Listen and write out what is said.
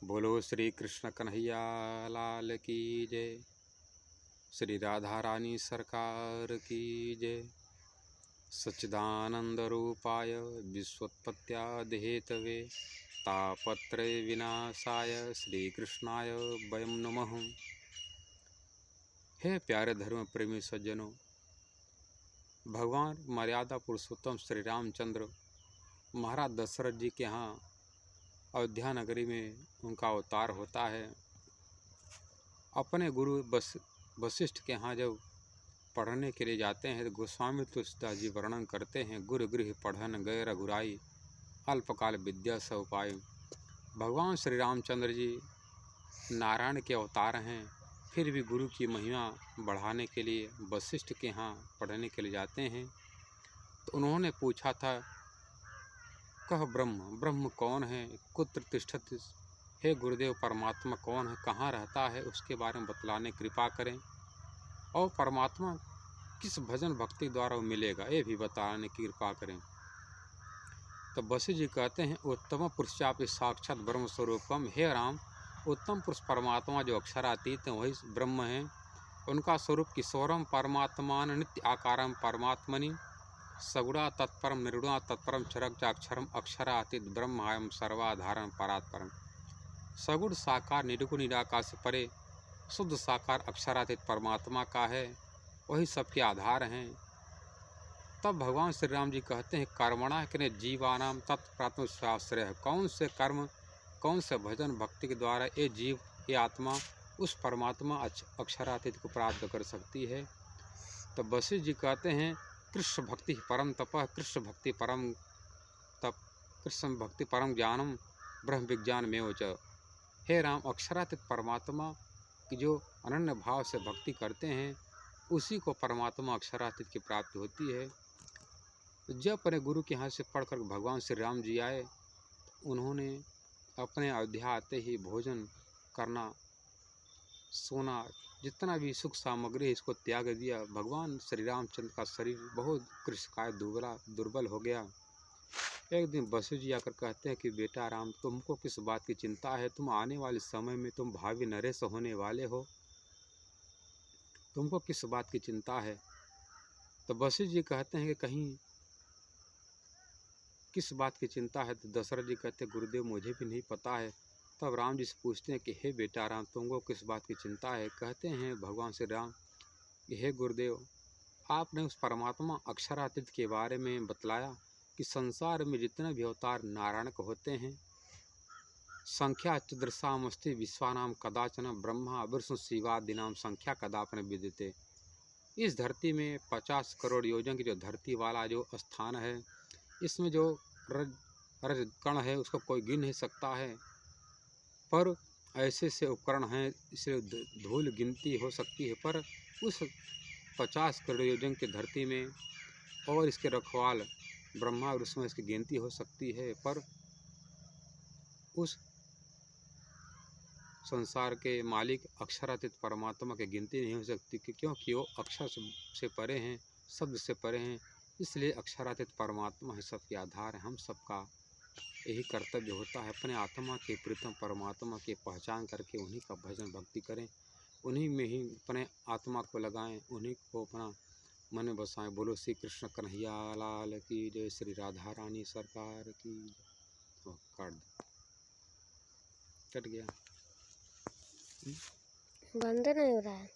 बोलो श्री कृष्ण कन्हैया लाल की जय। श्री राधा रानी सरकार की जय। सच्चिदानंद रूपाय विश्वोत्पत्त्यादिहेतवे तापत्रय विनाशाय श्री कृष्णाय वयं नमः। हे प्यारे धर्म प्रेमी सज्जनों, भगवान मर्यादा पुरुषोत्तम श्री रामचंद्र महाराज दशरथ जी के यहाँ अयोध्या नगरी में उनका अवतार होता है। अपने गुरु वशिष्ठ के यहाँ जब पढ़ने के लिए जाते हैं तो गोस्वामी तुलसीदास जी वर्णन करते हैं, गुरु गृह पढ़न गए रघुराई अल्पकाल विद्या स उपाय। भगवान श्री रामचंद्र जी नारायण के अवतार हैं, फिर भी गुरु की महिमा बढ़ाने के लिए वशिष्ठ के यहाँ पढ़ने के लिए जाते हैं। तो उन्होंने पूछा था, कह ब्रह्म, ब्रह्म कौन है, कुत्र तिष्ठति, हे गुरुदेव परमात्मा कौन है, कहाँ रहता है, उसके बारे में बतलाने कृपा करें, और परमात्मा किस भजन भक्ति द्वारा वो मिलेगा ये भी बताने की कृपा करें। तो वशिष्ठ जी कहते हैं, उत्तम पुरुषापि साक्षात ब्रह्म स्वरूपम, हे राम उत्तम पुरुष परमात्मा जो अक्षरातीत हैं वही ब्रह्म हैं। उनका स्वरूप किशोरम परमात्मान नित्य आकारम परमात्मनि सगुणा तत्परम निर्गुणा तत्परम चरक अक्षरम अक्षरातीत ब्रह्मायम सर्वाधारण परात्परम। सगुण साकार निर्गुण निराकार से परे शुद्ध साकार अक्षरातीत परमात्मा का है, वही सबके आधार हैं। तब भगवान श्री राम जी कहते हैं, कर्मणा के जीवानाम तत्प्रात्म स्वाश्रय, कौन से कर्म कौन से भजन भक्ति के द्वारा ये जीव ये आत्मा उस परमात्मा अक्षरातीत को प्राप्त कर सकती है। तो वशिष्ठ जी कहते हैं, कृष्ण भक्ति परम तपः, कृष्ण भक्ति परम तप, कृष्ण भक्ति परम ज्ञानम ब्रह्म विज्ञान में च। हे राम अक्षरातीत परमात्मा की जो अनन्य भाव से भक्ति करते हैं उसी को परमात्मा अक्षरातीत की प्राप्ति होती है। जब अपने गुरु के यहाँ से पढ़कर भगवान श्री राम जी आए, उन्होंने अपने अयोध्या आते ही भोजन करना, सोना, जितना भी सुख सामग्री है इसको त्याग दिया। भगवान श्री रामचंद्र का शरीर बहुत कृशकाय दुर्बल हो गया। एक दिन वशिष्ठ जी आकर कहते हैं कि बेटा राम, तुमको किस बात की चिंता है, तुम आने वाले समय में तुम भावी नरेश होने वाले हो, तुमको किस बात की चिंता है। तो वशिष्ठ जी कहते हैं कि कहीं किस बात की चिंता है। तो दशरथ जी कहते हैं, गुरुदेव मुझे भी नहीं पता है। तब राम जी से पूछते हैं कि हे बेटा राम, तुमको किस बात की चिंता है। कहते हैं भगवान श्री राम, हे गुरुदेव आपने उस परमात्मा अक्षरातीत के बारे में बतलाया कि संसार में जितने भी अवतार नारायण को होते हैं, संख्या चतुर्सामस्ति विश्वानाम कदाचन ब्रह्मा विष्णु शिवादिनाम संख्या कदापन विदिते। इस धरती में 50 करोड़ योजन की जो धरती वाला जो स्थान है, इसमें जो रज कण है उसको कोई गिन नहीं सकता है, पर ऐसे से उपकरण हैं इसे धूल गिनती हो सकती है, पर उस 50 करोड़ योजन की धरती में और इसके रखवाल ब्रह्मा और उसमें इसकी गिनती हो सकती है, पर उस संसार के मालिक अक्षरातीत परमात्मा की गिनती नहीं हो सकती, क्योंकि वो अक्षर से परे हैं, शब्द से परे हैं। इसलिए अक्षरातीत परमात्मा ही सबके आधार है। हम सबका यही कर्तव्य होता है, अपने आत्मा के प्रीतम परमात्मा की पहचान करके उन्हीं का भजन भक्ति करें, उन्हीं में ही अपने आत्मा को लगाएं, उन्हीं को अपना मन में बसाएं। बोलो श्री कृष्ण कन्हैया लाल की जय। श्री राधा रानी सरकार की जय। कट गया, बंद नहीं हो रहा है।